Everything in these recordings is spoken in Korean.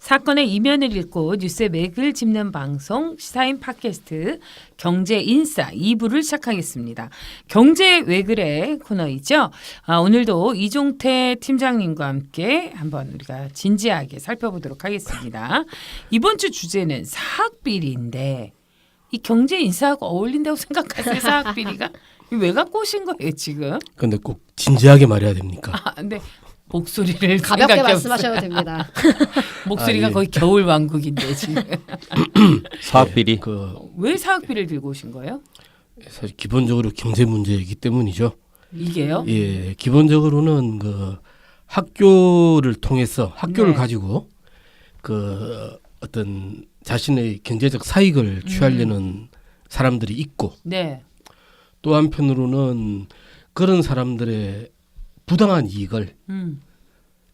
사건의 이면을 읽고 뉴스의 맥을 짚는 방송 시사인 팟캐스트 경제인싸 2부를 시작하겠습니다. 경제 왜 그래 코너이죠. 오늘도 이종태 팀장님과 함께 한번 우리가 진지하게 살펴보도록 하겠습니다. 이번 주 주제는 사학비리인데 이 경제인싸하고 어울린다고 생각하세요? 사학비리가? 왜 갖고 오신 거예요 지금? 근데 꼭 진지하게 말해야 됩니까? 근데 목소리를 가볍게 말씀하셔도 됩니다. 목소리가 거의 겨울 왕국인데 지금. 사학비리. 왜 사학비리를 들고 오신 거예요? 사실 기본적으로 경제 문제이기 때문이죠. 이게요? 예, 기본적으로는 학교를 통해서 학교를 네. 가지고 어떤 자신의 경제적 사익을 취하려는 사람들이 있고, 네. 또 한편으로는 그런 사람들의 부당한 이익을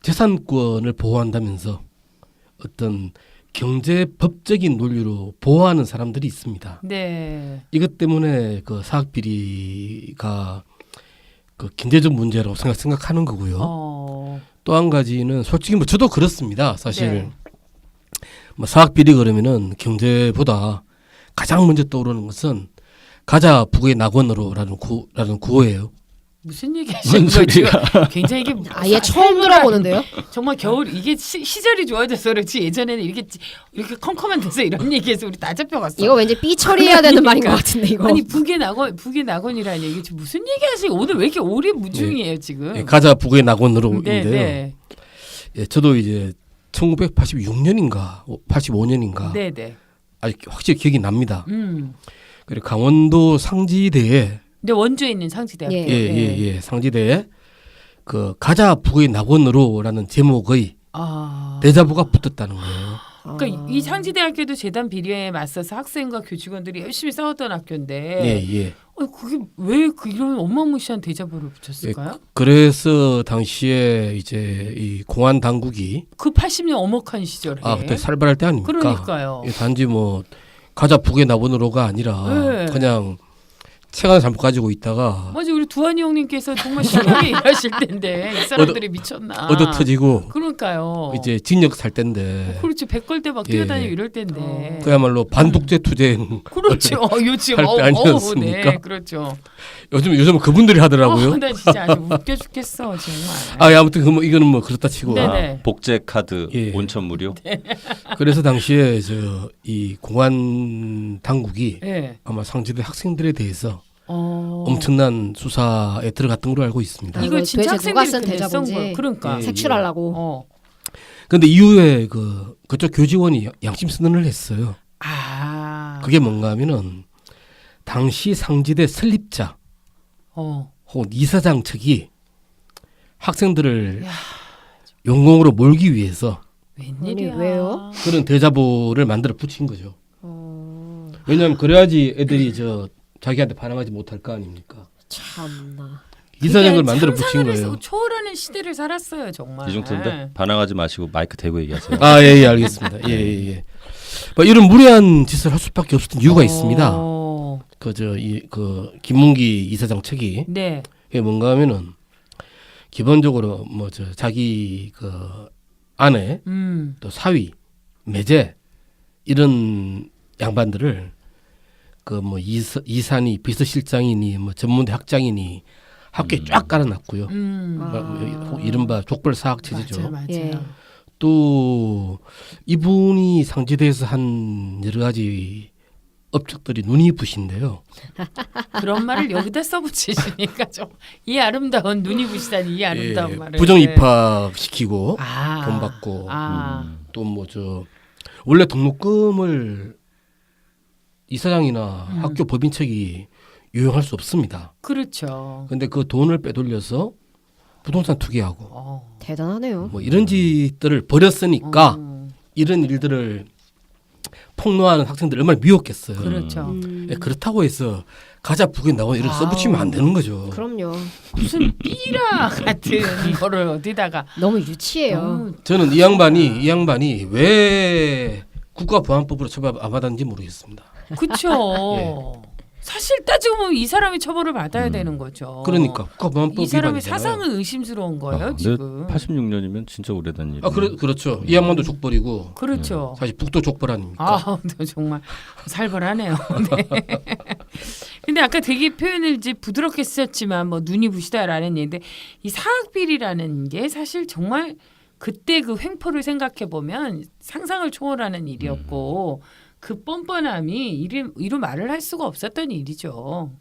재산권을 보호한다면서 어떤 경제법적인 논리로 보호하는 사람들이 있습니다. 네. 이것 때문에 사학비리가 경제적 문제라고 생각하는 거고요. 또 한 가지는 솔직히 저도 그렇습니다. 사실 네. 사학비리 그러면은 경제보다 가장 먼저 떠오르는 것은 가자 북의 낙원으로라는 구호예요. 무슨 얘기 하시는 거죠? 굉장히 이게 아예 처음 들어보는데요. 정말 겨울 이게 시절이 좋아져서 그렇지 예전에는 이렇게 컴컴한 데서 이런 얘기해서 우리 다 잡혀갔어. 이거 왠지 삐 처리해야 되는 말인 것 같은데 이거. 아니 북의 낙원이라니 이게 지금 무슨 얘기하시고 오늘 왜 이렇게 오리무중이에요 지금? 예, 가자 북의 낙원으로인데요. 네. 예, 저도 이제 1986년인가 85년인가 네네. 아직 확실히 기억이 납니다. 그리고 강원도 상지대에 근데 원주에 있는 상지대학교. 예, 상지대에 가자 북의 낙원으로라는 제목의 대자보가 붙었다는 거예요. 그러니까 이 상지대학교도 재단 비리에 맞서서 학생과 교직원들이 열심히 싸웠던 학교인데 예. 그게 왜 이런 어마무시한 대자보를 붙였을까요? 예, 그래서 당시에 이제 이 공안 당국이 그 80년 엄혹한 시절에 그때 살벌할 때 아닙니까? 그러니까요. 예, 단지 가자 북의 낙원으로가 아니라 네. 그냥 책 하나 잘못 가지고 있다가 맞아 우리 두한이 형님께서 정말 심하게 일하실 텐데 이 사람들이 미쳤나 얻어 터지고 그러니까요. 이제 징역 살 때인데 그렇지 백걸대 막 뛰어다니고 이럴 텐데 그야말로 반독재 투쟁 그렇죠. 요즘 할 때 아니었습니까? 네, 그렇죠. 요즘 그분들이 하더라고요. 나 진짜 아주 웃겨 죽겠어 정말. 아무튼 이거는 그렇다 치고 네네. 복제 카드 예. 온천 무료. 그래서 당시에 이 공안 당국이 네. 아마 상지대 학생들에 대해서 엄청난 수사에 들어갔던 걸로 알고 있습니다. 이걸 진짜 도대체 누가 학생들이 쓴 대자보인지 그러니까 색출하려고. 근데 이후에 그쪽 교직원이 양심 선언을 했어요. 그게 뭔가 하면은 당시 상지대 설립자 혹은 이사장 측이 학생들을 용공으로 몰기 위해서 웬일이야. 아니, 왜요? 그런 대자보를 만들어 붙인 거죠. 왜냐하면 그래야지 애들이 자기한테 반항하지 못할 거 아닙니까? 참나. 이사장을 만들어 붙인 거예요. 초월하는 시대를 살았어요 정말. 이정도인데 반항하지 마시고 마이크 대고 얘기하세요. 예, 알겠습니다. 예. 이런 무례한 짓을 할 수밖에 없었던 이유가 있습니다. 김문기 이사장 측이 네. 이게 뭔가 하면은 기본적으로 자기 아내 또 사위 매제 이런 양반들을 이사니 비서실장이니 전문대 학장이니 학교에 쫙 깔아놨고요. 이른바 족벌 사학 체제죠. 맞아요. 예. 또 이분이 상지대에서 한 여러 가지 업적들이 눈이 부신데요. 그런 말을 여기다 써붙이시니까 좀 이 아름다운 눈이 부시다니 이 아름다운 말을 부정 입학시키고 아. 돈 받고 아. 또 원래 등록금을 이사장이나 학교 법인책이 유용할 수 없습니다. 그렇죠. 근데 그 돈을 빼돌려서 부동산 투기하고 대단하네요. 이런 짓들을 벌였으니까 이런 일들을 폭로하는 학생들 얼마나 미웠겠어요. 그렇죠. 그렇다고 해서 가자 북에 나와 이렇게 써붙이면 안 되는 거죠. 그럼요. 무슨 삐라 같은 거를 어디다가 너무 유치해요. 저는 이 양반이 왜 국가보안법으로 처벌 안 받았는지 모르겠습니다. 그렇죠. 사실 따지고 보면 이 사람이 처벌을 받아야 되는 거죠. 그러니까 국가보안법 이 사람의 위반이잖아요. 사상은 의심스러운 거예요 지금. 86년이면 진짜 오래된 일. 그렇죠. 이 양반도 족벌이고 그렇죠. 사실 북도 족벌 아닙니까? 아, 정말 살벌하네요. 네. 근데 아까 되게 표현을 이제 부드럽게 쓰셨지만 뭐 눈이 부시다라는 얘기인데 이 사학비리라는 게 사실 정말 그때 그 횡포를 생각해 보면 상상을 초월하는 일이었고 그 뻔뻔함이 이루 말을 할 수가 없었던 일이죠.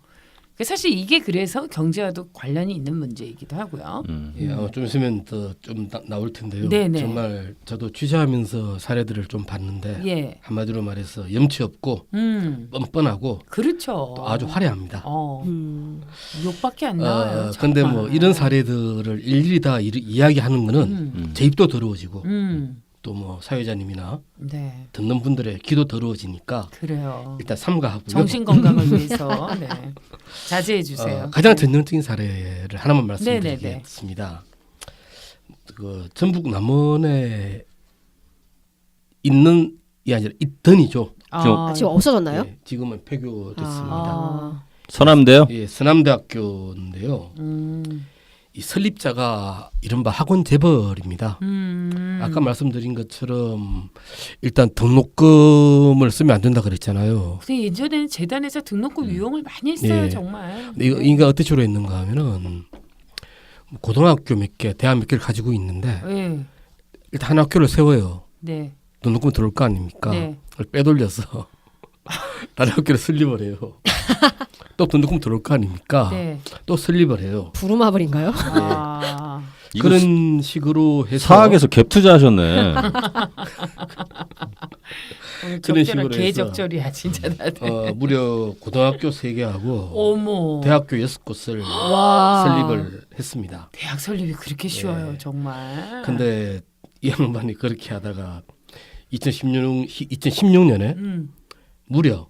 사실 이게 그래서 경제와도 관련이 있는 문제이기도 하고요. 예, 좀 있으면 더 좀 나올 텐데요. 네네. 정말 저도 취재하면서 사례들을 좀 봤는데 예. 한마디로 말해서 염치 없고 뻔뻔하고 그렇죠. 또 아주 화려합니다. 욕밖에 안 나와요. 근데 뭐 정말. 이런 사례들을 일일이 다 이야기하는 거는 제 입도 더러워지고 또 뭐 사회자님이나 네. 듣는 분들의 귀도 더러워지니까 그래요. 일단 삼가하고요. 정신 건강을 위해서 네. 자제해 주세요. 가장 네. 전형적인 사례를 하나만 네네네. 말씀드리겠습니다. 그 전북 남원에 있는 이 아니라 있던이죠. 지금 없어졌나요? 예, 지금은 폐교됐습니다. 아. 서남대요? 예, 서남대학교인데요. 이 설립자가 이른바 학원 재벌입니다. 아까 말씀드린 것처럼 일단 등록금을 쓰면 안 된다 그랬잖아요. 근데 예전에는 재단에서 등록금 유용을 많이 했어요, 예. 정말. 근데 이거 어떤 식으로 했는가 하면은 고등학교 몇 개, 대학 몇 개를 가지고 있는데 네. 일단 한 학교를 세워요. 네. 등록금 들어올 거 아닙니까? 네. 그걸 빼돌려서 다른 학교를 설립을 해요. 또 등록금 들어올 거 아닙니까? 네. 또 설립을 해요. 부루마블인가요? 아. 그런 식으로 해서 사학에서 갭 투자하셨네. 오늘 그런 적절한 식으로 개적절이야 진짜 다들. 무려 고등학교 3개하고 어머. 대학교 6곳을 와. 설립을 했습니다. 대학 설립이 그렇게 쉬워요, 네. 정말. 근데 이 양반이 그렇게 하다가 2016년에 무려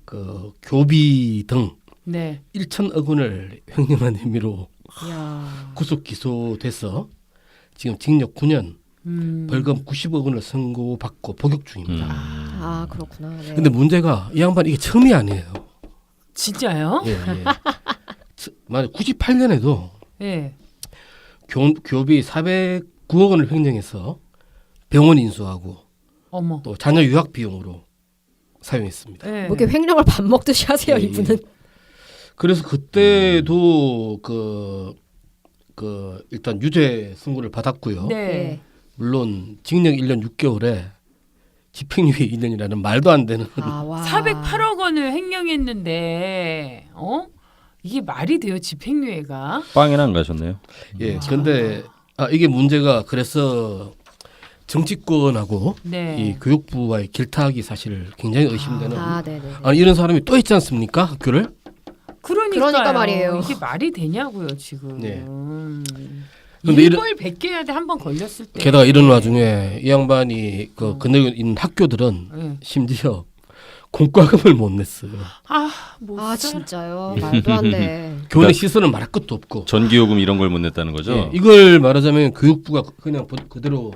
그 교비 등 네. 1천억 원을 횡령한 혐의로 이야. 구속 기소돼서 지금 징역 9년, 벌금 90억 원을 선고받고 복역 중입니다. 아 그렇구나. 네. 근데 문제가 이 양반 이게 처음이 아니에요. 진짜요? 예, 예. 맞아. 98년에도 네. 교비 409억 원을 횡령해서 병원 인수하고 어머. 또 자녀 유학 비용으로 사용했습니다. 네. 뭐 이렇게 횡령을 밥 먹듯이 하세요 예, 예. 이분은. 그래서 그때도 일단 유죄 선고를 받았고요. 네. 물론 징역 1년 6개월에 집행유예 2년이라는 말도 안 되는 아, 와. 408억 원을 횡령했는데 이게 말이 돼요, 집행유예가? 빵이나 안 가셨네요. 예. 근데 이게 문제가 그래서 정치권하고 네. 이 교육부와의 길타기 사실 굉장히 의심되는 아 네네. 아니 이런 사람이 또 있지 않습니까? 학교를? 그러니까 말이에요. 이게 말이 되냐고요, 지금. 네. 근데 일벌 100개한테 한 번 걸렸을 때. 게다가 이런 와중에 이 양반이 그 근처에 있는 학교들은 네. 심지어 공과금을 못 냈어요. 못 아 살아. 진짜요? 말도 안 돼. 교내 시설은 말할 것도 없고. 전기요금 이런 걸 못 냈다는 거죠. 예, 이걸 말하자면 교육부가 그냥 그대로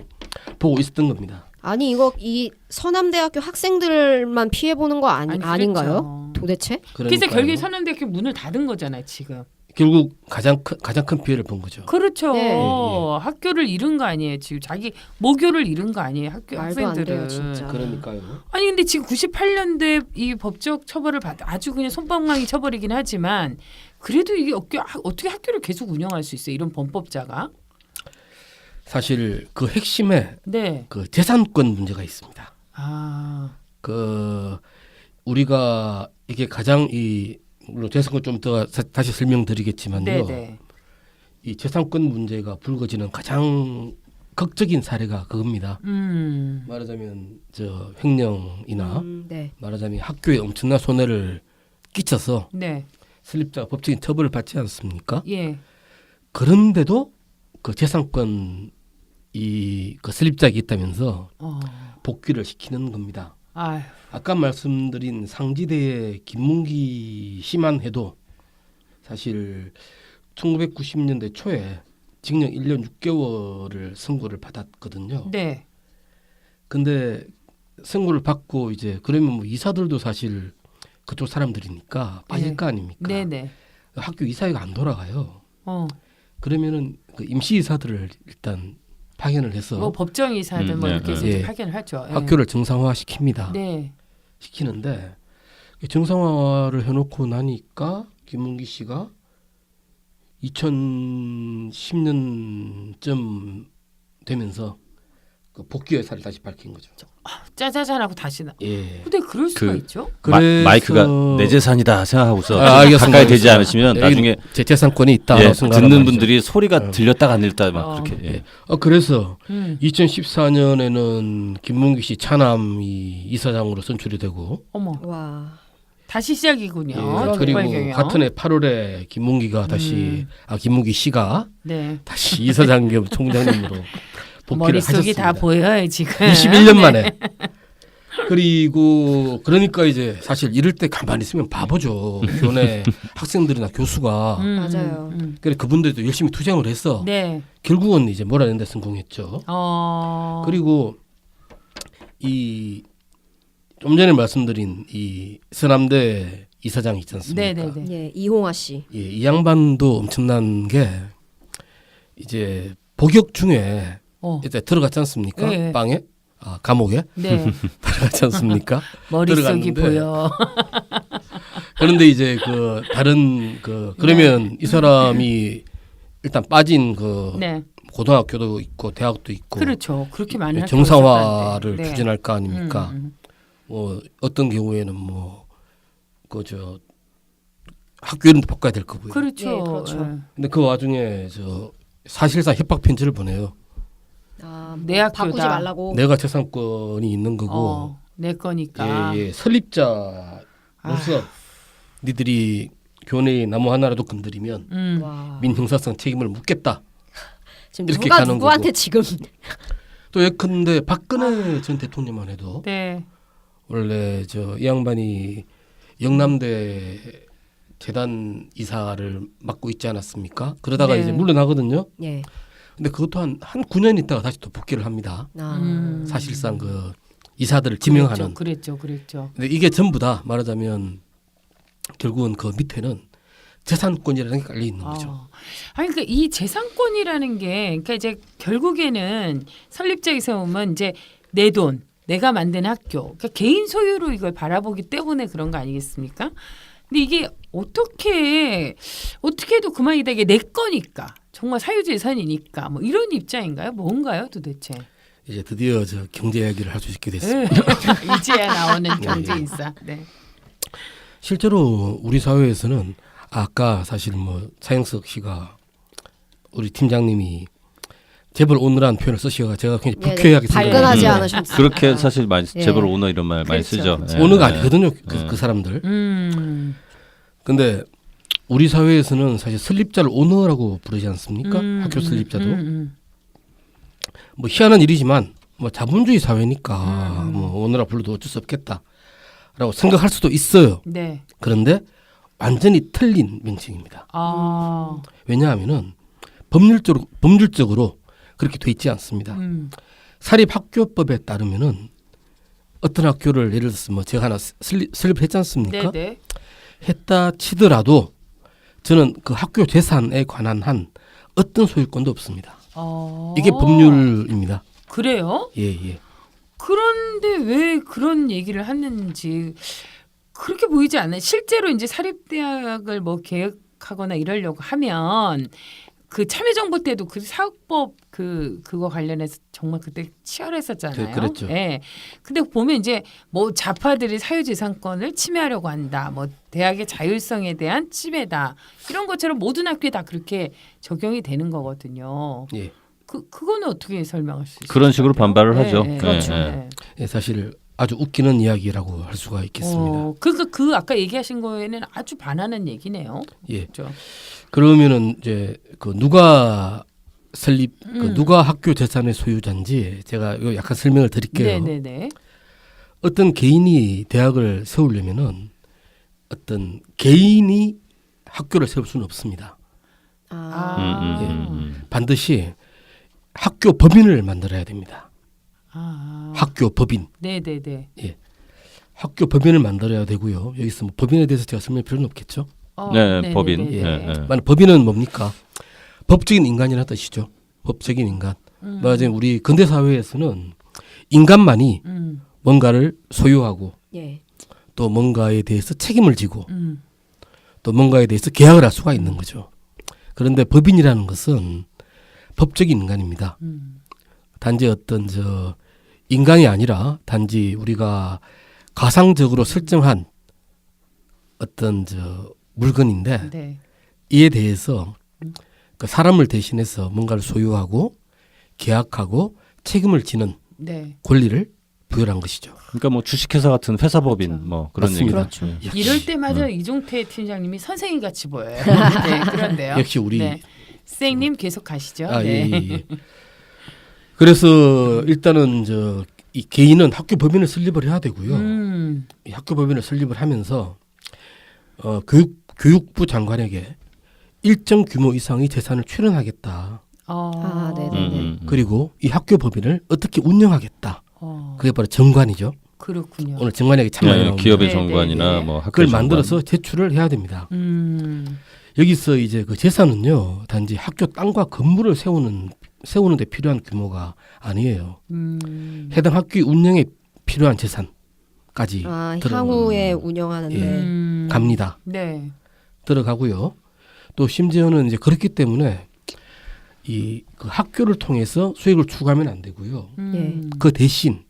보고 있었던 겁니다. 아니 이거 이 서남대학교 학생들만 피해 보는 거 아닌가요? 그렇죠. 도대체? 그래서 그러니까요. 결국에 서남대학교 문을 닫은 거잖아요, 지금. 결국 가장 큰 피해를 본 거죠. 그렇죠. 네. 학교를 잃은 거 아니에요, 지금. 자기 모교를 잃은 거 아니에요, 학교 말도 안 학생들은. 돼요 진짜. 그러니까요. 아니 근데 지금 98년도에 이 법적 처벌을 받 아주 그냥 솜방망이 처벌이긴 하지만 그래도 이게 어떻게 학교를 계속 운영할 수 있어요, 이런 범법자가? 사실 그 핵심에 네. 그 재산권 문제가 있습니다. 아. 그 우리가 이게 가장 물론 재산권 좀 더 다시 설명드리겠지만요. 네네. 이 재산권 문제가 불거지는 가장 극적인 사례가 그겁니다. 말하자면 저 횡령이나 네. 말하자면 학교에 엄청난 손해를 끼쳐서 네. 설립자가 법적인 처벌을 받지 않습니까? 예. 그런데도 그 재산권 그 설립자가 있다면서 복귀를 시키는 겁니다. 아휴. 아까 말씀드린 상지대의 김문기 씨만 해도 사실 1990년대 초에 징역 1년 6개월을 선고를 받았거든요. 네. 근데 선고를 받고 이제 그러면 뭐 이사들도 사실 그쪽 사람들이니까 빠질 거 아닙니까? 네네. 학교 이사회가 안 돌아가요. 그러면은 그 임시 이사들을 일단 파견을 해서 뭐 법정 이사든 뭐 네, 이렇게 해서 네. 이제 파견을 하죠. 예. 학교를 정상화 시킵니다. 네. 시키는데 정상화를 해놓고 나니까 김문기 씨가 2010년쯤 되면서 그 복귀 의사를 다시 밝힌 거죠. 짜자잔하고 다시 나. 예. 근데 그럴 수가 그- 있죠. 마이크가 내 재산이다 생각하고서 알겠습니다. 가까이 되지 않으시면 여기 나중에 제 재산권이 있다. 예, 생각하는 듣는 말이죠. 분들이 소리가 들렸다가 안 들렸다 막 어. 그렇게. 예. 그래서 2014년에는 김문기 씨 차남이 이사장으로 선출이 되고 어머 와. 다시 시작이군요. 예, 그리고 족발경영. 같은 해 8월에 김문기가 다시 김문기 씨가 네. 다시 이사장 겸 총장님으로 복귀를 머릿속이 하셨습니다. 다 보여요 지금. 21년 만에. 그리고 그러니까 이제 사실 이럴 때 가만히 있으면 바보죠. 교내 학생들이나 교수가. 맞아요. 그래 그분들도 열심히 투쟁을 해서 네. 결국은 이제 몰아내는 데 성공했죠. 그리고 이 좀 전에 말씀드린 이 서남대 이사장 있지 않습니까? 네네네. 예, 이홍아 씨. 예, 이 양반도 엄청난 게 이제 복역 중에 이제 들어갔지 않습니까? 네. 빵에 감옥에 네. 들어갔지 않습니까? 머릿속이 들어갔는데 보여. 그런데 이제 그 다른 그러면 이 사람이 일단 빠진 네. 고등학교도 있고 대학도 있고 그렇죠. 그렇게 많은 정상화를 학교가 있었다는데. 추진할 거 아닙니까? 음. 어떤 경우에는 학교 이름도 바꿔야 될 거고요. 그렇죠. 예, 그렇죠. 예. 근데 그 와중에 사실상 협박 편지를 보내요. 내 학교다. 바꾸지 말라고. 내가 재산권이 있는 거고 내 거니까. 예, 설립자로서 니들이 교내의 나무 하나라도 건드리면 와. 민형사상 책임을 묻겠다. 지금 이렇게 누가 가는 누구한테 거고. 지금 또 예컨대 박근혜 전 대통령만 해도 네. 원래 이 양반이 영남대 재단 이사를 맡고 있지 않았습니까? 그러다가 네. 이제 물러나거든요. 예. 근데 그것도 한 9년 있다가 다시 또 복귀를 합니다. 사실상 그 이사들을 지명하는. 그랬죠. 근데 이게 전부 다 말하자면 결국은 그 밑에는 재산권이라는 게 깔려 있는 거죠. 아니 그러니까 이 재산권이라는 게 그러니까 이제 결국에는 설립자에서 오면 이제 내 돈, 내가 만든 학교, 그러니까 개인 소유로 이걸 바라보기 때문에 그런 거 아니겠습니까? 근데 이게 어떻게 해도 그만이다. 이게 내 거니까 정말 사유재산이니까 뭐 이런 입장인가요? 뭔가요, 도대체? 이제 드디어 경제 이야기를 할 수 있게 네. 됐습니다. 이제야 나오는 경제 인사. 네. 실제로 우리 사회에서는 아까 사실 차영석 씨가 우리 팀장님이 재벌 오너라는 표현을 쓰시가 제가 굉장히 불쾌하게 발끈하지 생각했는데 않으셨어요. 그렇게 사실 많이 예. 재벌 오너 이런 말 많이 그렇죠, 쓰죠. 그렇죠. 예. 오너가 예. 아니거든요. 그 사람들. 음. 근데 우리 사회에서는 사실 설립자를 오너라고 부르지 않습니까? 학교 설립자도. 희한한 일이지만 자본주의 사회니까 오너라 불러도 어쩔 수 없겠다라고 생각할 수도 있어요. 네. 그런데 완전히 틀린 명칭입니다. 왜냐하면은 법률적으로 그렇게 돼 있지 않습니다. 사립학교법에 따르면은 어떤 학교를 예를 들어서 제가 하나 설립했지 않습니까? 네네. 했다 치더라도 저는 그 학교 재산에 관한 한 어떤 소유권도 없습니다. 이게 법률입니다. 그래요? 예. 그런데 왜 그런 얘기를 하는지 그렇게 보이지 않아요. 실제로 이제 사립대학을 계획하거나 이러려고 하면 그 참여정부 때도 그 사학법 그거 관련해서 정말 그때 치열했었잖아요. 그랬죠. 예. 근데 보면 이제 좌파들이 사유재산권을 침해하려고 한다. 대학의 자율성에 대한 침해다. 이런 것처럼 모든 학교에 다 그렇게 적용이 되는 거거든요. 예. 그거는 어떻게 설명할 수 있어요? 그런 식으로 반발을 하죠. 그렇죠. 예. 예, 사실 아주 웃기는 이야기라고 할 수가 있겠습니다. 그 아까 얘기하신 거에는 아주 반하는 얘기네요. 예. 그렇죠. 그러면은 이제 누가 누가 학교 재산의 소유자인지 제가 이거 약간 설명을 드릴게요. 네네네. 어떤 개인이 대학을 세우려면은 어떤 개인이 학교를 세울 수는 없습니다. 반드시 학교 법인을 만들어야 됩니다. 학교 법인. 네네네. 예. 학교 법인을 만들어야 되고요. 여기서 뭐 법인에 대해서 제가 설명할 필요는 없겠죠. 네, 법인. 네네네. 예, 예. 만약 법인은 뭡니까? 법적인 인간이라는 뜻이죠. 법적인 인간. 맞아요. 우리 근대 사회에서는 인간만이 뭔가를 소유하고 예. 또 뭔가에 대해서 책임을 지고 또 뭔가에 대해서 계약을 할 수가 있는 거죠. 그런데 법인이라는 것은 법적인 인간입니다. 단지 어떤 인간이 아니라 단지 우리가 가상적으로 설정한 어떤 물건인데 네. 이에 대해서 그 사람을 대신해서 뭔가를 소유하고 계약하고 책임을 지는 네. 권리를 부여한 것이죠. 그러니까 뭐 주식회사 같은 회사법인 그렇죠. 뭐 그런 맞습니다. 얘기죠. 예. 역시, 이럴 때마다 이종태 팀장님이 선생님 같이 보여요. 네, 그런데요. 역시 우리 네. 선생님 계속 가시죠. 아, 네. 예. 그래서 일단은 이 개인은 학교 법인을 설립을 해야 되고요. 이 학교 법인을 설립을 하면서 교육부 장관에게 일정 규모 이상의 재산을 출연하겠다. 아, 네네네. 그리고 이 학교 법인을 어떻게 운영하겠다. 그게 바로 정관이죠. 그렇군요. 오늘 정관에게 참 많이 네, 나옵니다. 기업의 네, 정관이나 네, 네. 뭐 학교 그걸 정관. 만들어서 제출을 해야 됩니다. 여기서 이제 그 재산은요, 단지 학교 땅과 건물을 세우는데 필요한 규모가 아니에요. 해당 학교의 운영에 필요한 재산까지 아, 향후에 운영하는데. 갑니다. 네. 들어가고요. 또 심지어는 이제 그렇기 때문에 그 학교를 통해서 수익을 추구하면 안 되고요. 예. 그 대신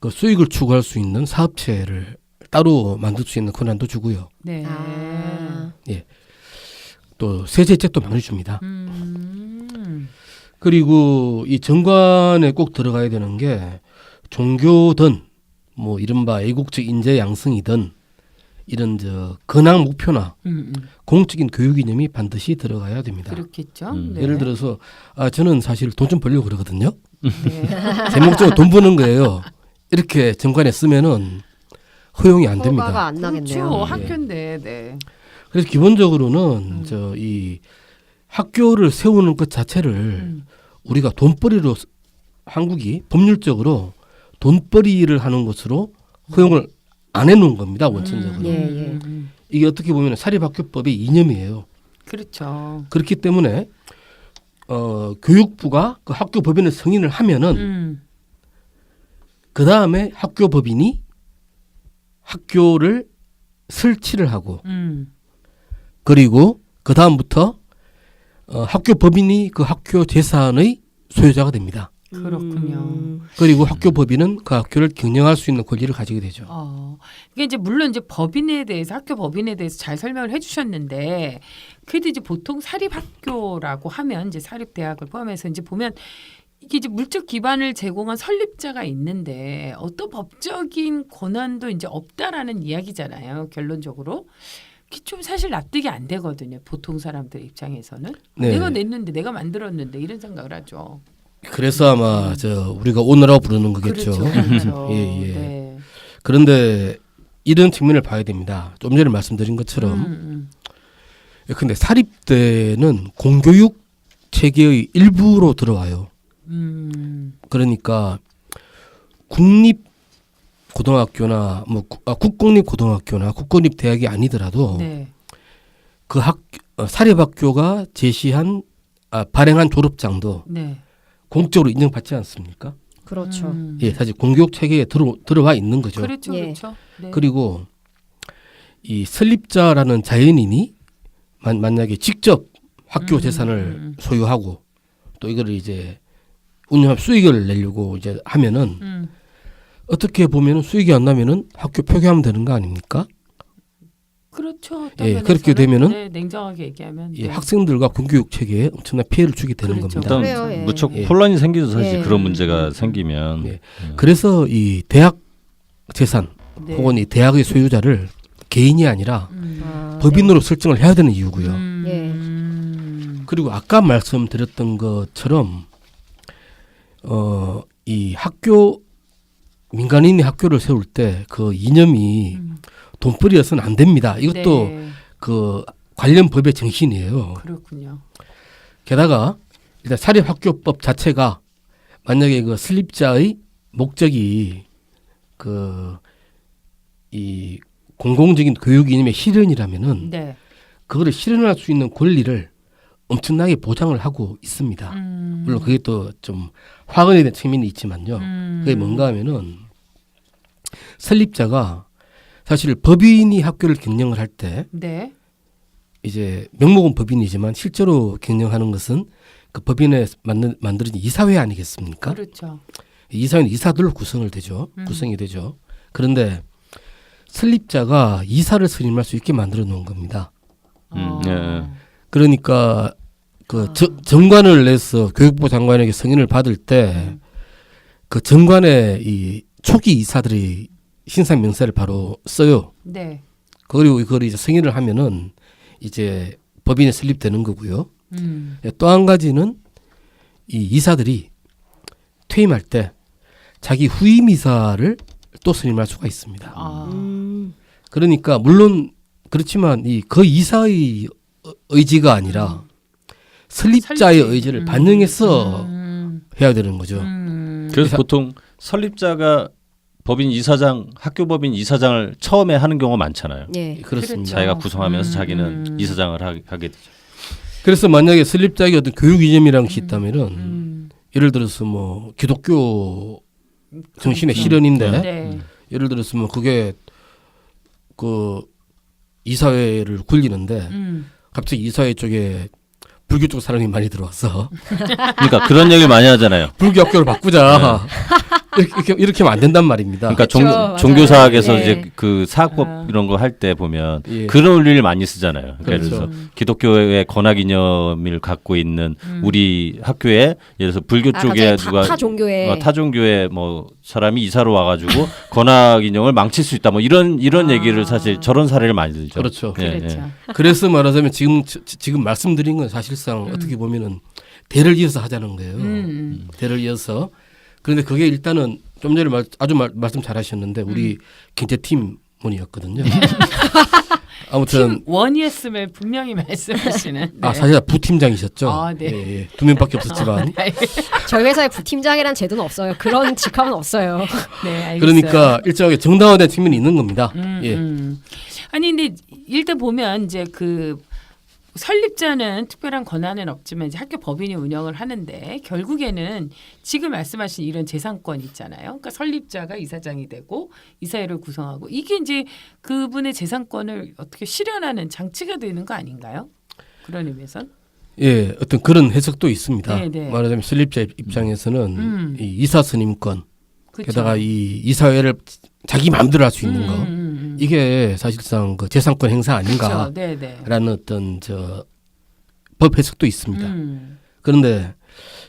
그 수익을 추구할 수 있는 사업체를 따로 만들 수 있는 권한도 주고요. 네. 아, 또 세제 혜택도 많이 줍니다. 그리고 이 정관에 꼭 들어가야 되는 게 종교든 뭐 이른바 애국적 인재 양성이든 이런 근황 목표나 공적인 교육 이념이 반드시 들어가야 됩니다. 그렇겠죠. 네. 예를 들어서 저는 사실 돈 좀 벌려고 그러거든요. 네. 제 목적은 돈 버는 거예요. 이렇게 정관에 쓰면은 허용이 안 됩니다. 허가가 안 나겠네요. 그렇죠. 예. 학교인데. 네. 그래서 기본적으로는 이 학교를 세우는 것 자체를 우리가 돈벌이로 한국이 법률적으로 돈벌이를 하는 것으로 허용을 안 해놓은 겁니다. 원천적으로. 예. 이게 어떻게 보면 사립학교법의 이념이에요. 그렇죠. 그렇기 때문에 교육부가 그 학교 법인을 승인을 하면은 그 다음에 학교 법인이 학교를 설치를 하고 그리고 그 다음부터 학교 법인이 그 학교 재산의 소유자가 됩니다. 그렇군요. 그리고 학교 법인은 그 학교를 경영할 수 있는 권리를 가지게 되죠. 이게 이제 물론 이제 법인에 대해서 학교 법인에 대해서 잘 설명을 해주셨는데 그래도 이제 보통 사립학교라고 하면 이제 사립대학을 포함해서 이제 보면 이게 이제 물적 기반을 제공한 설립자가 있는데 어떤 법적인 권한도 이제 없다라는 이야기잖아요. 결론적으로. 그게 좀 사실 납득이 안 되거든요. 보통 사람들 입장에서는 네. 내가 냈는데 내가 만들었는데 이런 생각을 하죠. 그래서 아마 우리가 오너라고 부르는 거겠죠. 그렇죠. 예, 예. 네. 그런데 이런 측면을 봐야 됩니다. 좀 전에 말씀드린 것처럼 근데 사립대는 공교육 체계의 일부로 들어와요. 그러니까 국립 고등학교나 뭐 국공립 고등학교나 국공립 대학이 아니더라도 네. 그 사립학교가 제시한 발행한 졸업장도 네. 공적으로 인정받지 않습니까? 그렇죠. 예, 사실 공교육 체계에 들어와 있는 거죠. 그렇죠, 예. 그렇죠. 네. 그리고 이 설립자라는 자연인이 만약에 직접 학교 재산을 소유하고 또 이거를 이제 운영 수익을 내려고 이제 하면은 어떻게 보면은 수익이 안 나면은 학교 폐교하면 되는 거 아닙니까? 그렇죠. 예, 어떤 그렇게 면에서는, 되면은 네, 냉정하게 얘기하면 이 네. 학생들과 공교육 체계에 엄청난 피해를 주게 되는 그렇죠. 겁니다. 일단 그래요, 예. 무척 예. 혼란이 생기죠. 사실 예. 그런 문제가 생기면. 예. 그래서 이 대학 재산 네. 혹은 이 대학의 소유자를 개인이 아니라 아, 법인으로 설정을 해야 되는 이유고요. 예. 그리고 아까 말씀드렸던 것처럼 이 학교 민간인이 학교를 세울 때 그 이념이 돈벌이여서는 안 됩니다. 이것도 네. 그 관련 법의 정신이에요. 그렇군요. 게다가 일단 사립학교법 자체가 만약에 그 설립자의 목적이 그 이 공공적인 교육 이념의 실현이라면은 네. 그거를 실현할 수 있는 권리를 엄청나게 보장을 하고 있습니다. 물론 그게 또 좀 확언이 된 측면이 있지만요. 그게 뭔가 하면은 설립자가 사실 법인이 학교를 경영을 할 때 네. 이제 명목은 법인이지만 실제로 경영하는 것은 그 법인에 만들어진 이사회 아니겠습니까? 그렇죠. 이사회는 이사들로 구성이 되죠. 그런데 설립자가 이사를 선임할 수 있게 만들어 놓은 겁니다. 예. 그러니까 그 정관을 내서 교육부 장관에게 승인을 받을 때 그 정관의 이 초기 이사들이 신상 명세를 바로 써요. 네. 그리고 이걸 이제 승인을 하면은 이제 법인에 설립되는 거고요. 음. 또 한 가지는 이 이사들이 퇴임할 때 자기 후임 이사를 또 선임할 수가 있습니다. 그러니까 물론 그렇지만 이 그 이사의 의지가 아니라 설립자의 의지를 반영해서 해야 되는 거죠. 그래서 보통 설립자가 법인 이사장, 학교 법인 이사장을 처음에 하는 경우가 많잖아요. 예. 그렇습니다. 자기가 구성하면서 자기는 이사장을 하게 되죠. 그래서 만약에 설립자에게 어떤 교육 이념이라는 것이 있다면은 예를 들어서 뭐 기독교 정신의 실현인데 네. 예를 들어서 뭐 그게 그 이사회를 굴리는데 갑자기 이사회 쪽에 불교 쪽 사람이 많이 들어와서 그러니까 그런 얘기를 많이 하잖아요. 불교 학교를 바꾸자 이렇게 하면 안 된단 말입니다. 그러니까 그렇죠. 종교사학에서 네. 이제 그 사학법 이런 거 할 때 보면 예. 그런 원리를 많이 쓰잖아요. 그러니까 예를 그렇죠. 들어서 기독교의 권학 이념을 갖고 있는 우리 학교에 예를 들어서 불교 쪽에 누가 타 종교에 타 종교의 뭐 사람이 이사로 와가지고 권학 이념을 망칠 수 있다. 뭐 이런 얘기를 사실 저런 사례를 많이 들죠. 그렇죠. 예, 그렇죠. 그래서 말하자면 지금 말씀드린 건 사실상 어떻게 보면은 대를 이어서 하자는 거예요. 대를 이어서. 그런데 그게 일단은 좀 전에 말씀 잘하셨는데 우리 경제팀원이었거든요. 아무튼 팀 원이었음을 분명히 말씀하시는. 네. 사실 부팀장이셨죠. 아, 네. 예. 두 명밖에 없었지만. 저희 회사에 부팀장이란 제도는 없어요. 그런 직함은 없어요. 네, 알겠어요. 그러니까 일정하게 정당화된 측면이 있는 겁니다. 예. 아니 근데 일단 보면 이제 그 설립자는 특별한 권한은 없지만 이제 학교 법인이 운영을 하는데 결국에는 지금 말씀하신 이런 재산권 있잖아요. 그러니까 설립자가 이사장이 되고 이사회를 구성하고 이게 이제 그분의 재산권을 어떻게 실현하는 장치가 되는 거 아닌가요? 그런 의미에선. 예, 어떤 그런 해석도 있습니다. 네네. 말하자면 설립자 입장에서는 이 이사 선임권, 그쵸? 게다가 이 이사회를 자기 마음대로 할 수 있는 거, 이게 사실상 그 재산권 행사 아닌가라는 네네. 어떤 법 해석도 있습니다. 그런데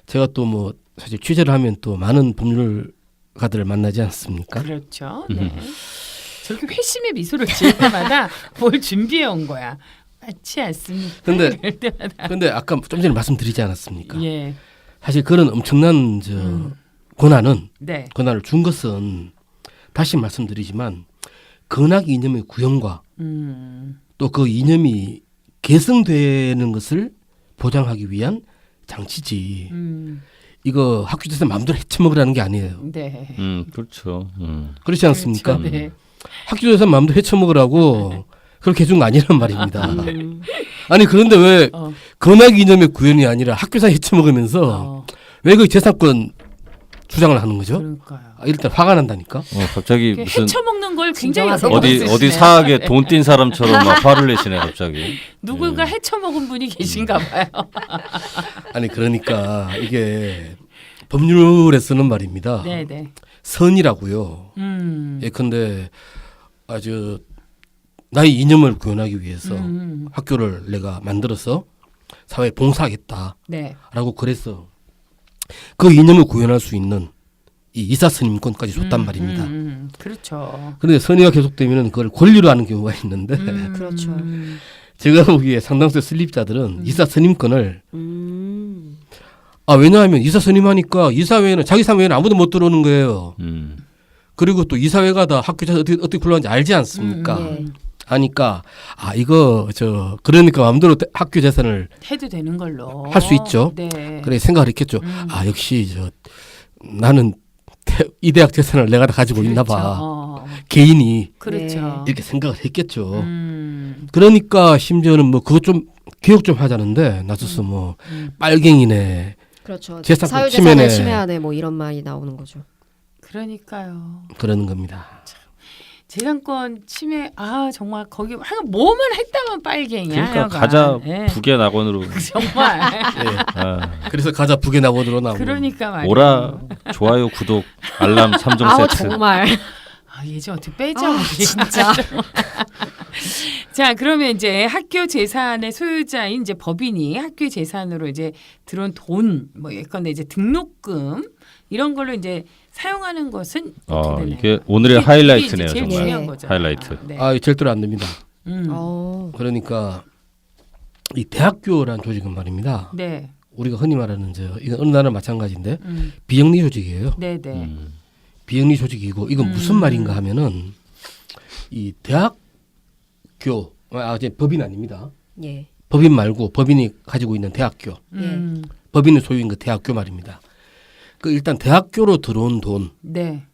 제가 또 뭐 사실 취재를 하면 또 많은 법률가들을 만나지 않습니까? 그렇죠. 네. 저렇게 회심의 미소를 지을 때마다 뭘 준비해 온 거야. 맞지 않습니까? 근데 이럴 때마다. 근데 아까 좀 전에 말씀드리지 않았습니까? 예. 사실 그런 엄청난 권한을 네. 준 것은 다시 말씀드리지만 건학 이념의 구현과 또 그 이념이 계승되는 것을 보장하기 위한 장치지. 이거 학교 재산 마음대로 헤쳐먹으라는 게 아니에요. 네. 그렇죠. 그렇지 않습니까? 그렇죠. 네. 학교 재산 마음대로 헤쳐먹으라고 그렇게 해준 거 아니란 말입니다. 아니 그런데 왜 건학 이념의 구현이 아니라 학교 재산 헤쳐먹으면서 왜 그 재산권 주장을 하는 거죠? 그러니까요. 일단 화가 난다니까. 갑자기 무슨 헤쳐먹는 걸 굉장히 진정하세요. 여러 번 어디 쓰시네요. 사학에 돈 띈 사람처럼 막 화를 내시네 갑자기. 누군가 헤쳐먹은 분이 계신가 봐요. 아니 그러니까 이게 법률에 쓰는 말입니다. 네네. 선이라고요. 예컨대 아주 나의 이념을 구현하기 위해서 학교를 내가 만들어서 사회에 봉사하겠다라고 네. 그래서 그 이념을 구현할 수 있는 이 이사 선임권까지 줬단 말입니다. 그렇죠. 그런데 선의가 계속되면 그걸 권리로 하는 경우가 있는데 그렇죠. 제가 보기에 상당수의 설립자들은 이사 선임권을 왜냐하면 이사 선임하니까 이사회는 자기 사회에는 아무도 못 들어오는 거예요. 그리고 또 이사회가 다 학교 재산 어떻게 굴러가는지 알지 않습니까? 네. 하니까 이거 그러니까 마음대로 학교 재산을 해도 되는 걸로 할 수 있죠. 네. 그래 생각을 했겠죠. 역시 나는 이 대학 재산을 내가 다 가지고 있나 그렇죠. 봐. 개인이 그렇죠. 이렇게 생각을 했겠죠. 음. 그러니까 심지어는 뭐 그것 좀 기억 좀 하자는데 나서서 뭐 빨갱이네. 그렇죠. 재산 사유재산을 침해네. 침해하네 뭐 이런 말이 나오는 거죠. 그러니까요. 그러는 겁니다. 재산권 침해 정말 거기 하여간 뭐만 했다면 빨갱이야. 그러니까 하여간. 가자 예. 북의 낙원으로 정말. 예. 아, 그래서 가자 북의 낙원으로 나오고. 그러니까 말이에요. 오라 좋아요 구독 알람 3종 아우 세트. 정말. 얘좀 어떻게 빼자. 우리. 진짜. 자, 그러면 이제 학교 재산의 소유자인 이제 법인이 학교 재산으로 이제 들어온 돈, 뭐 예컨대 이제 등록금 이런 걸로 이제 사용하는 것은 어떻게 되나요? 이게 오늘의 이게 하이라이트네요 이제 제일 정말. 중요한 예. 거죠. 하이라이트. 네. 절대로 안 됩니다. 그러니까 이 대학교란 조직은 말입니다. 네. 우리가 흔히 말하는 이건 어느 나라 마찬가지인데 비영리 조직이에요. 네, 네. 비영리 조직이고 이건 무슨 말인가 하면은 이 대학교 이제 법인 아닙니다. 예. 법인 말고 법인이 가지고 있는 대학교, 법인의 소유인 그 대학교 말입니다. 그 일단 대학교로 들어온 돈, 네.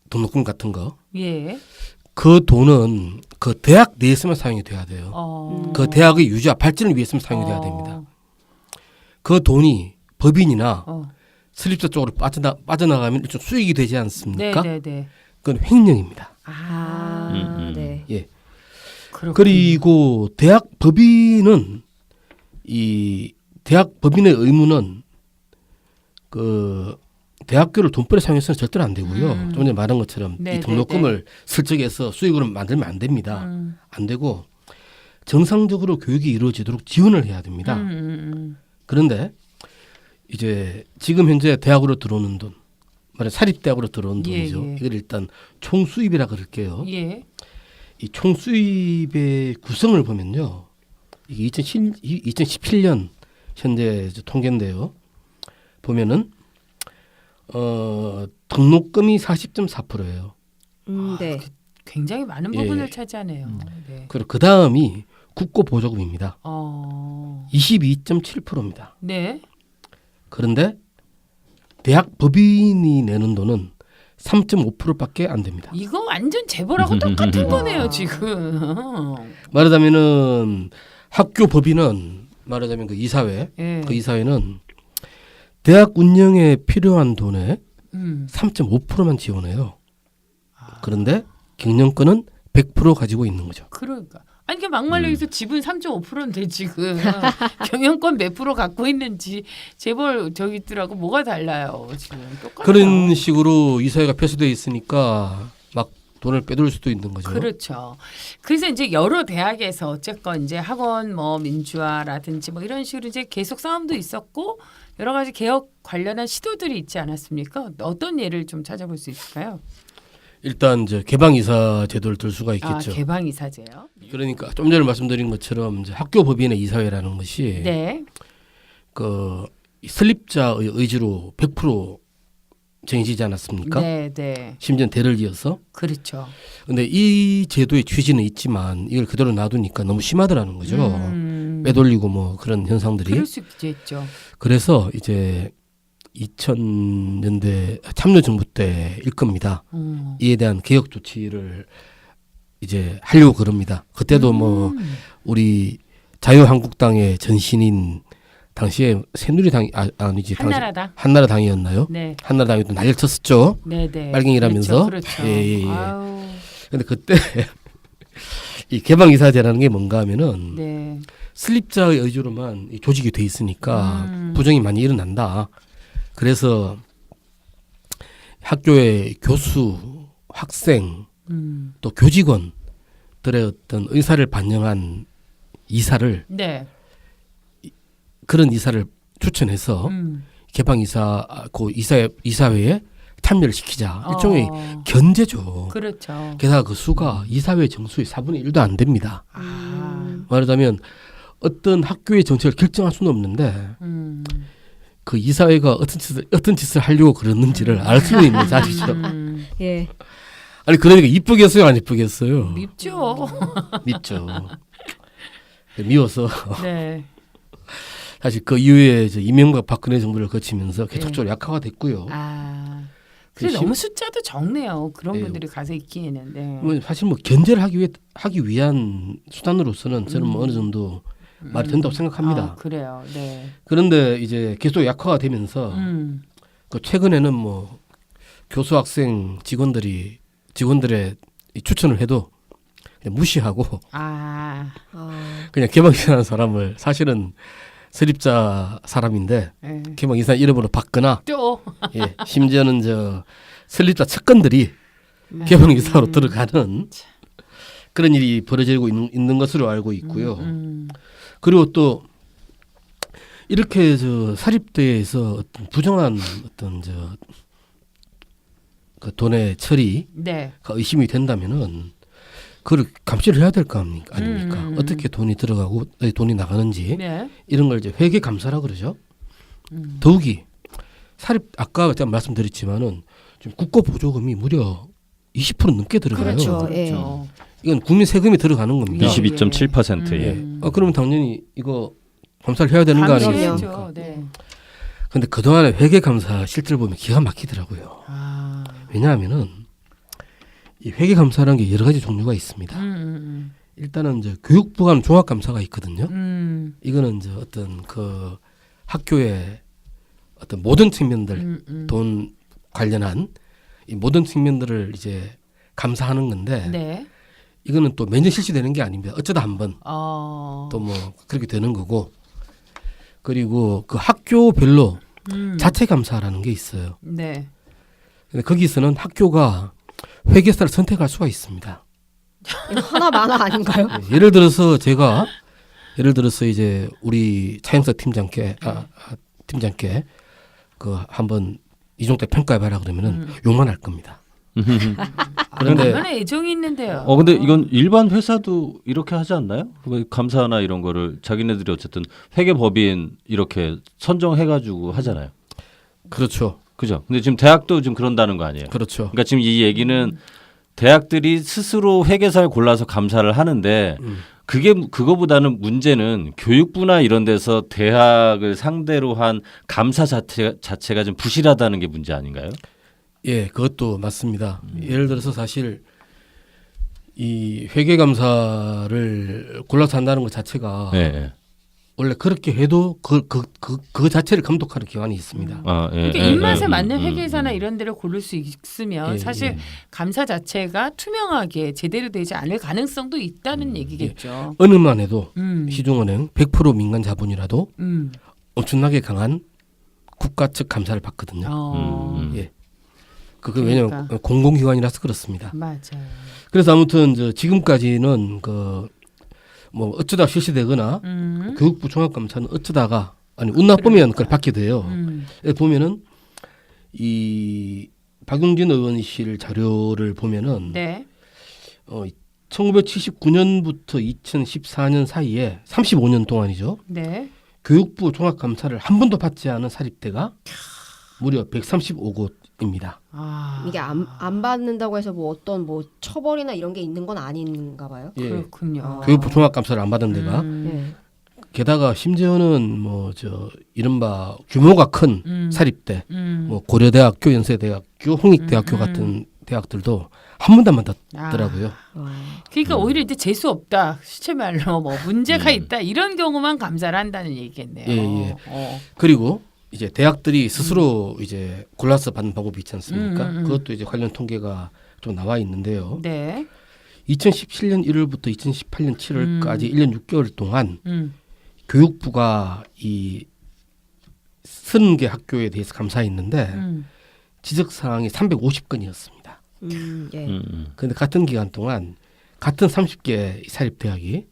등록금 같은 거, 예. 그 돈은 그 대학 내에서만 사용이 돼야 돼요. 그 대학의 유지와 발전을 위해서만 사용이 돼야 됩니다. 그 돈이 법인이나 설립자 쪽으로 빠져나가면 일종 수익이 되지 않습니까? 네, 네, 네. 그건 횡령입니다. 네. 예. 그렇군요. 그리고 대학 법인은 이 대학 법인의 의무는 그 대학교를 돈벌이 사용해서는 절대로 안 되고요. 좀 전에 말한 것처럼 네, 이 등록금을 설정해서 수익으로 만들면 안 됩니다. 안 되고 정상적으로 교육이 이루어지도록 지원을 해야 됩니다. 그런데 이제 지금 현재 대학으로 들어오는 돈, 말해 사립대학으로 들어온 돈이죠. 예. 이걸 일단 총수입이라 그럴게요. 예. 이 총수입의 구성을 보면요. 이게 2017년 현재 통계인데요. 보면은 등록금이 40.4%예요. 네. 굉장히 많은 예. 부분을 차지하네요. 네. 그리고 그 다음이 국고 보조금입니다. 22.7%입니다. 네. 그런데 대학 법인이 내는 돈은 3.5%밖에 안 됩니다. 이거 완전 재벌하고 똑같은 거네요, 지금. 말하자면은 학교 법인은 말하자면 그 이사회, 예. 그 이사회는 대학 운영에 필요한 돈의 3.5%만 지원해요. 그런데 경영권은 100% 가지고 있는 거죠. 그러니까. 아니 그 막말로 해서 지분 3.5%인데 지금 경영권 몇 프로 갖고 있는지 재벌 저기들하고 뭐가 달라요 지금 똑같아요. 그런 식으로 이사회가 폐쇄되어 있으니까 막 돈을 빼돌릴 수도 있는 거죠. 그렇죠. 그래서 이제 여러 대학에서 어쨌건 이제 학원 뭐 민주화라든지 뭐 이런 식으로 이제 계속 싸움도 있었고 여러 가지 개혁 관련한 시도들이 있지 않았습니까? 어떤 예를 좀 찾아볼 수 있을까요? 일단 이제 개방이사 제도를 들 수가 있겠죠. 개방이사제요. 그러니까 좀 전에 말씀드린 것처럼 이제 학교 법인의 이사회라는 것이 네. 그 설립자의 의지로 100% 정해지지 않았습니까? 네, 네. 심지어 대를 이어서. 그렇죠. 근데 이 제도의 취지는 있지만 이걸 그대로 놔두니까 너무 심하더라는 거죠. 빼돌리고 뭐 그런 현상들이. 그럴 수 있겠죠. 그래서 이제 2000년대 참여정부 때일 겁니다. 이에 대한 개혁 조치를 이제 하려고 그럽니다. 그때도 뭐 우리 자유한국당의 전신인 당시에 새누리당 아니지 한나라당. 한나라당이었나요? 네. 한나라당이 또 난리를 쳤었죠. 네, 네. 빨갱이라면서. 그렇죠. 예. 아유, 근데 그때 이 개방이사제라는 게 뭔가 하면은 네. 설립자의 의지로만 이 조직이 돼 있으니까 부정이 많이 일어난다. 그래서 학교의 교수, 학생, 또 교직원들의 어떤 의사를 반영한 이사를 네. 그런 이사를 추천해서 개방이사 그 이사회에 참여를 시키자. 일종의 견제죠. 그렇죠. 게다가 그 수가 이사회 정수의 4분의 1도 안 됩니다. 말하자면 어떤 학교의 정책을 결정할 수는 없는데 그 이사회가 어떤 짓을 하려고 그러는지를 알 수 있는 자리죠. 예. 아니 그러니까 이쁘겠어요, 안 이쁘겠어요? 밉죠. 밉죠. 미워서. 네. 사실 그 이후에 이제 이명박 박근혜 정부를 거치면서 네. 계속적으로 약화가 됐고요. 아, 그래 그 너무 숫자도 적네요. 그런 네. 분들이 가서 있기에는. 네. 뭐 사실 뭐 견제를 하기 위한 수단으로서는 저는 뭐 어느 정도 말이 된다고 생각합니다. 아, 그래요. 네. 그런데 이제 계속 약화가 되면서 그 최근에는 뭐 교수, 학생, 직원들의 이 추천을 해도 그냥 무시하고 아, 그냥 개방이라는 사람을 사실은 설립자 사람인데 네. 개방이사 이름으로 바꾸나 또 예, 심지어는 저 설립자 측근들이 개방이사로 들어가는 그런 일이 벌어지고 있는 것으로 알고 있고요. 그리고 또 이렇게 저 사립대에서 어떤 부정한 어떤 그 돈의 처리가 네. 의심이 된다면은 그걸 감시를 해야 될 거 아닙니까? 어떻게 돈이 들어가고 어디 돈이 나가는지 네. 이런 걸 이제 회계 감사라 그러죠. 더욱이 사립 아까 제가 말씀드렸지만은 지금 국고 보조금이 무려 20% 넘게 들어가요. 그렇죠. 그렇죠. 이건 국민 세금이 들어가는 겁니다. 22.7%. 예. 그러면 당연히 이거 감사를 해야 되는 거 아니겠습니까? 감사해야죠. 네. 근데 그동안에 회계 감사 실제로 보면 기가 막히더라고요. 아, 왜냐하면은 이 회계 감사라는 게 여러 가지 종류가 있습니다. 일단은 이제 교육부가 하는 종합 감사가 있거든요. 이거는 이제 어떤 그 학교의 어떤 모든 측면들 돈 관련한 이 모든 측면들을 이제 감사하는 건데 네. 이거는 또 매년 실시되는 게 아닙니다. 어쩌다 한번 또 뭐 그렇게 되는 거고 그리고 그 학교별로 자체 감사라는 게 있어요. 네. 근데 거기서는 학교가 회계사를 선택할 수가 있습니다. 이거 하나만화 아닌가요? 예를 들어서 이제 우리 차영석 팀장께 그 한번 이종대 평가해봐라 그러면은 욕만 할 겁니다. 그런데 얼마나 애정이 있는데요. 근데 이건 일반 회사도 이렇게 하지 않나요? 그 감사나 이런 거를 자기네들이 어쨌든 회계법인 이렇게 선정해가지고 하잖아요. 그렇죠, 그죠? 근데 지금 대학도 좀 그런다는 거 아니에요? 그렇죠. 그러니까 지금 이 얘기는 대학들이 스스로 회계사를 골라서 감사를 하는데 그거보다는 문제는 교육부나 이런 데서 대학을 상대로 한 감사 자체가 좀 부실하다는 게 문제 아닌가요? 예, 그것도 맞습니다. 예를 들어서 사실 이 회계 감사를 골라서 한다는 것 자체가 네. 원래 그렇게 해도 그 자체를 감독하는 기관이 있습니다. 그러니까 입맛에 맞는 회계사나 이런 데를 고를 수 있으면 사실 감사 자체가 투명하게 제대로 되지 않을 가능성도 있다는 얘기겠죠. 은행만 해도 시중은행 100% 민간 자본이라도 엄청나게 강한 국가 측 감사를 받거든요. 예. 그게 왜냐하면 공공기관이라서 그렇습니다. 맞아요. 그래서 아무튼 지금까지는 뭐 어쩌다 실시되거나 교육부 종합감사는 어쩌다가 아니 운 나쁘면 그걸 받게 돼요. 보면은 이 박용진 의원실 자료를 보면은 네. 1979년부터 2014년 사이에 35년 동안이죠. 네. 교육부 종합감사를 한 번도 받지 않은 사립대가 무려 135곳입니다. 이게 안 받는다고 해서 뭐 어떤 뭐 처벌이나 이런 게 있는 건 아닌가 봐요. 예. 그렇군요. 교육부 종합감사를 안 받은 데가 네. 게다가 심지어는 뭐 규모가 큰 사립대, 뭐 고려대학교, 연세대학교, 홍익대학교 같은 대학들도 한 번도 안 받았더라고요. 그러니까 오히려 이제 재수 없다, 시체말로 뭐 문제가 있다 이런 경우만 감사를 한다는 얘기겠네요. 예. 그리고 이제 대학들이 스스로 이제 골라서 받는 방법이 있지 않습니까? 그것도 이제 관련 통계가 좀 나와 있는데요. 네. 2017년 1월부터 2018년 7월까지 1년 6개월 동안 교육부가 이 30개 학교에 대해서 감사했는데 지적 사항이 350건이었습니다. 예. 그런데 같은 기간 동안 같은 30개 사립대학이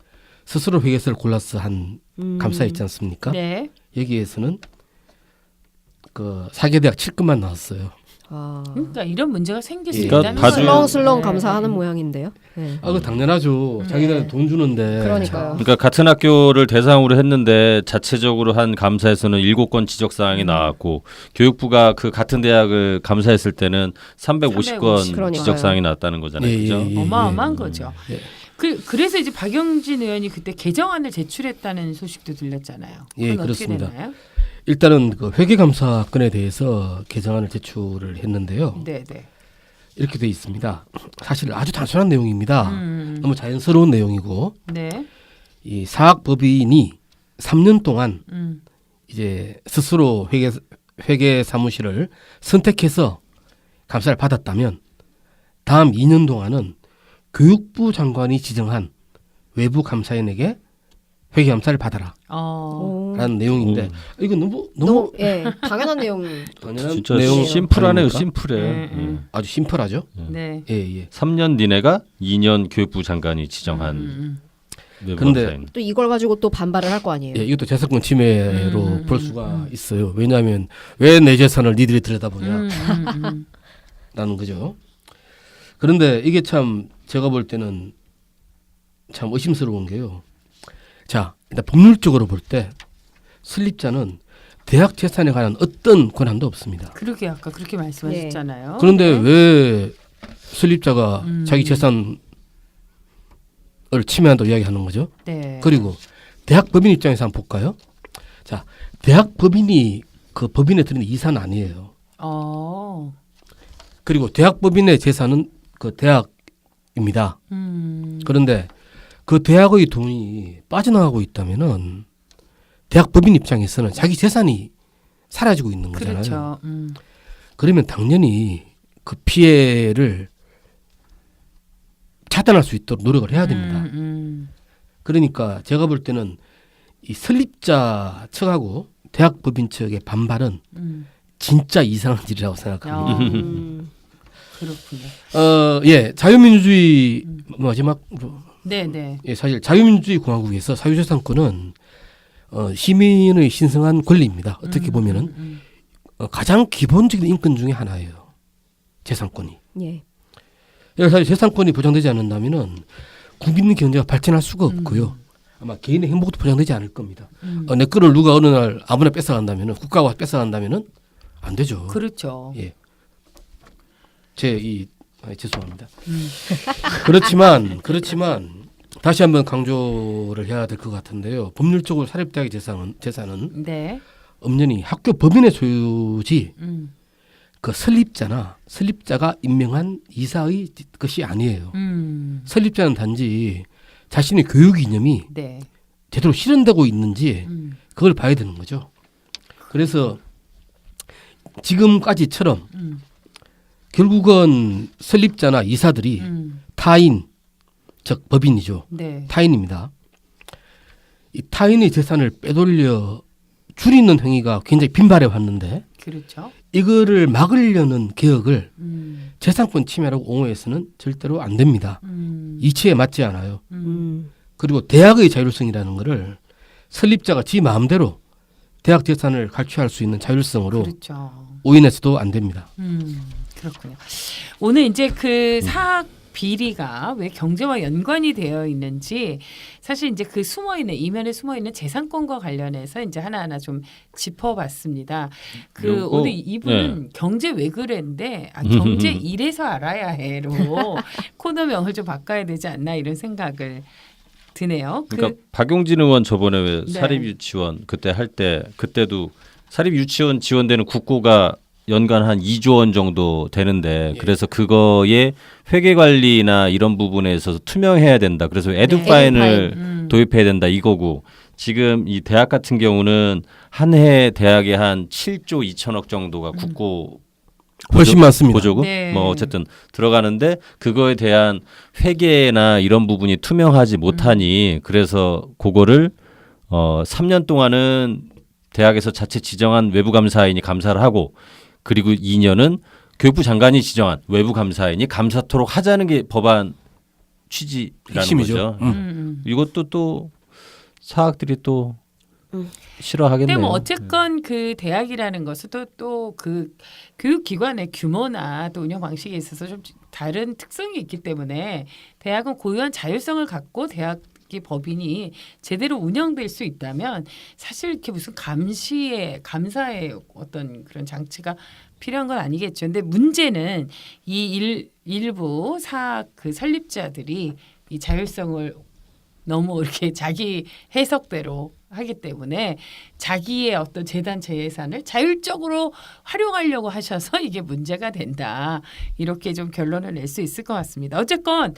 스스로 회계사를 골라서 한 감사 있지 않습니까? 네. 여기에서는 그 4개 대학 7건만 나왔어요. 그러니까 이런 문제가 생길 수 그러니까 있다는 거예요. 슬렁슬렁 감사하는 모양인데요. 네. 그 당연하죠. 자기들 돈 주는데. 그러니까요. 그러니까 같은 학교를 대상으로 했는데 자체적으로 한 감사에서는 7건 지적 사항이 나왔고 교육부가 그 같은 대학을 감사했을 때는 350건 그러니까요. 지적 사항이 나왔다는 거잖아요. 그죠? 어마어마한 거죠. 그래서 이제 박영진 의원이 그때 개정안을 제출했다는 소식도 들렸잖아요. 예, 그건 어떻게 그렇습니다. 되나요? 일단은 그 회계감사건에 대해서 개정안을 제출을 했는데요. 네, 네. 이렇게 돼 있습니다. 사실 아주 단순한 내용입니다. 음. 너무 자연스러운 내용이고 네. 이 사학법인이 3년 동안 음. 이제 스스로 회계 사무실을 선택해서 감사를 받았다면 다음 2년 동안은 교육부 장관이 지정한 외부 감사인에게 회계 감사를 받아라 오. 라는 내용인데 이건 너무 너무 예 당연한 내용. 당연한 진짜 내용 심플하네요. 아닙니까? 심플해. 아주 심플하죠. 네. 예. 3년 니네가 2년 교육부 장관이 지정한 외부 근데 감사인. 또 이걸 가지고 또 반발을 할 거 아니에요. 예, 이것도 재산권 침해로 볼 수가 있어요. 왜냐하면 왜 내 재산을 니들이 들여다보냐 라는 거죠. 그런데 이게 참 제가 볼 때는 참 의심스러운 게요. 자, 일단 법률적으로 볼 때 설립자는 대학 재산에 관한 어떤 권한도 없습니다. 그러게 아까 그렇게 말씀하셨잖아요. 그런데 네. 왜 설립자가 자기 재산을 침해한다고 이야기하는 거죠? 네. 그리고 대학 법인 입장에서 한번 볼까요? 자, 대학 법인이 그 법인에 들은 이사는 아니에요. 그리고 대학 법인의 재산은 그 대학입니다. 그런데 그 대학의 돈이 빠져나가고 있다면은 대학 법인 입장에서는 자기 재산이 사라지고 있는 거잖아요. 그렇죠. 그러면 당연히 그 피해를 차단할 수 있도록 노력을 해야 됩니다. 그러니까 제가 볼 때는 이 설립자 측하고 대학 법인 측의 반발은 진짜 이상한 일이라고 생각합니다. 그렇군요. 예, 자유민주주의 마지막 네네. 예, 사실 자유민주주의 공화국에서 사유재산권은 시민의 신성한 권리입니다. 어떻게 보면은 가장 기본적인 인권 중에 하나예요. 재산권이. 예. 사실 재산권이 보장되지 않는다면은 국민 경제가 발전할 수가 없고요. 아마 개인의 행복도 보장되지 않을 겁니다. 내 거를 누가 어느 날 아무나 뺏어간다면은 국가가 뺏어간다면은 안 되죠. 그렇죠. 예. 죄송합니다. 그렇지만 다시 한번 강조를 해야 될 것 같은데요. 법률적으로 사립대학의 재산은 네. 엄연히 학교 법인의 소유지 음. 그 설립자가 임명한 이사의 것이 아니에요. 설립자는 단지 자신의 교육 이념이 네. 제대로 실현되고 있는지 그걸 봐야 되는 거죠. 그래서 지금까지처럼 결국은 설립자나 이사들이 타인, 즉 법인이죠. 네. 타인입니다. 이 타인의 재산을 빼돌려 줄이는 행위가 굉장히 빈발해 왔는데 그렇죠. 이거를 막으려는 개혁을 재산권 침해라고 옹호해서는 절대로 안 됩니다. 이치에 맞지 않아요. 그리고 대학의 자율성이라는 거를 설립자가 지 마음대로 대학 재산을 갈취할 수 있는 자율성으로 그렇죠. 오인해서도 안 됩니다. 그렇군요. 오늘 이제 그 사학 비리가 왜 경제와 연관이 되어 있는지 사실 이제 그 숨어있는 이면에 숨어있는 재산권과 관련해서 이제 하나하나 좀 짚어봤습니다. 그 요거, 오늘 이분은 경제 왜 그랬는데 경제 이래서 알아야 해로 코너명을 좀 바꿔야 되지 않나 이런 생각을 드네요. 그러니까 박용진 의원 저번에 왜 네. 사립유치원 그때 할 때 그때도 사립유치원 지원되는 국고가 연간 한 2조 원 정도 되는데 그래서 그거에 회계 관리나 이런 부분에 있어서 투명해야 된다. 그래서 에듀파인을 도입해야 된다 이거고 지금 이 대학 같은 경우는 한 해 대학에 한 7조 2천억 정도가 국고 훨씬 많습니다. 보조금 네. 뭐 어쨌든 들어가는데 그거에 대한 회계나 이런 부분이 투명하지 못하니 그래서 그거를 3년 동안은 대학에서 자체 지정한 외부 감사인이 감사를 하고 그리고 2년은 교육부 장관이 지정한 외부 감사인이 감사토록 하자는 게 법안 취지라는 핵심이죠. 거죠. 이것도 또 사학들이 또 싫어하겠네요. 근데 뭐 어쨌건 그 대학이라는 것은 또 그 교육기관의 규모나 또 운영 방식에 있어서 좀 다른 특성이 있기 때문에 대학은 고유한 자율성을 갖고 대학의 법인이 제대로 운영될 수 있다면 사실 이렇게 무슨 감사의 어떤 그런 장치가 필요한 건 아니겠죠. 근데 문제는 이 일부 사학 그 설립자들이 이 자율성을 너무 이렇게 자기 해석대로 하기 때문에 자기의 어떤 재단 재예산을 자율적으로 활용하려고 하셔서 이게 문제가 된다. 이렇게 좀 결론을 낼 수 있을 것 같습니다. 어쨌건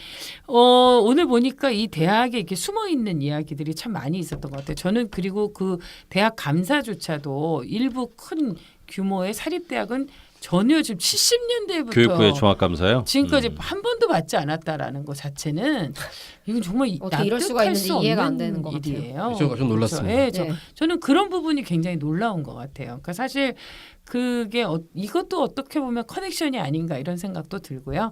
오늘 보니까 이 대학에 이렇게 숨어 있는 이야기들이 참 많이 있었던 것 같아요. 저는 그리고 그 대학 감사조차도 일부 큰 규모의 사립대학은 전혀 지금 70년대부터 교육부의 종합감사요. 지금까지 한 번도 받지 않았다라는 것 자체는 이건 정말 어떻게 이럴 수가 납득할 수 있는지 이해가 안 없는 되는 것 같아요. 일이에요. 제가 좀 놀랐습니다. 그렇죠. 네. 저는 그런 부분이 굉장히 놀라운 것 같아요. 그러니까 사실 그게 이것도 어떻게 보면 커넥션이 아닌가 이런 생각도 들고요.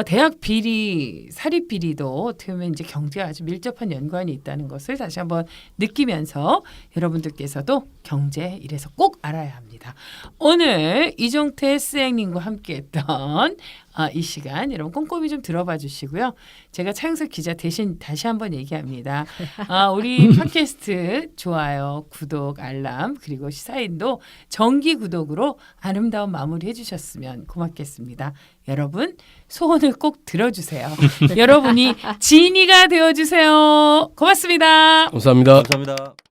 대학 비리, 사립 비리도 어떻게 보면 이제 경제와 아주 밀접한 연관이 있다는 것을 다시 한번 느끼면서 여러분들께서도 경제 이래서 꼭 알아야 합니다. 오늘 이종태 스앵님과 함께했던 이 시간 여러분 꼼꼼히 좀 들어봐 주시고요. 제가 차영석 기자 대신 다시 한번 얘기합니다. 우리 팟캐스트 좋아요, 구독, 알람 그리고 시사인도 정기 구독으로 아름다운 마무리 해주셨으면 고맙겠습니다. 여러분 소원을 꼭 들어주세요. 여러분이 진이가 되어주세요. 고맙습니다. 감사합니다. 감사합니다.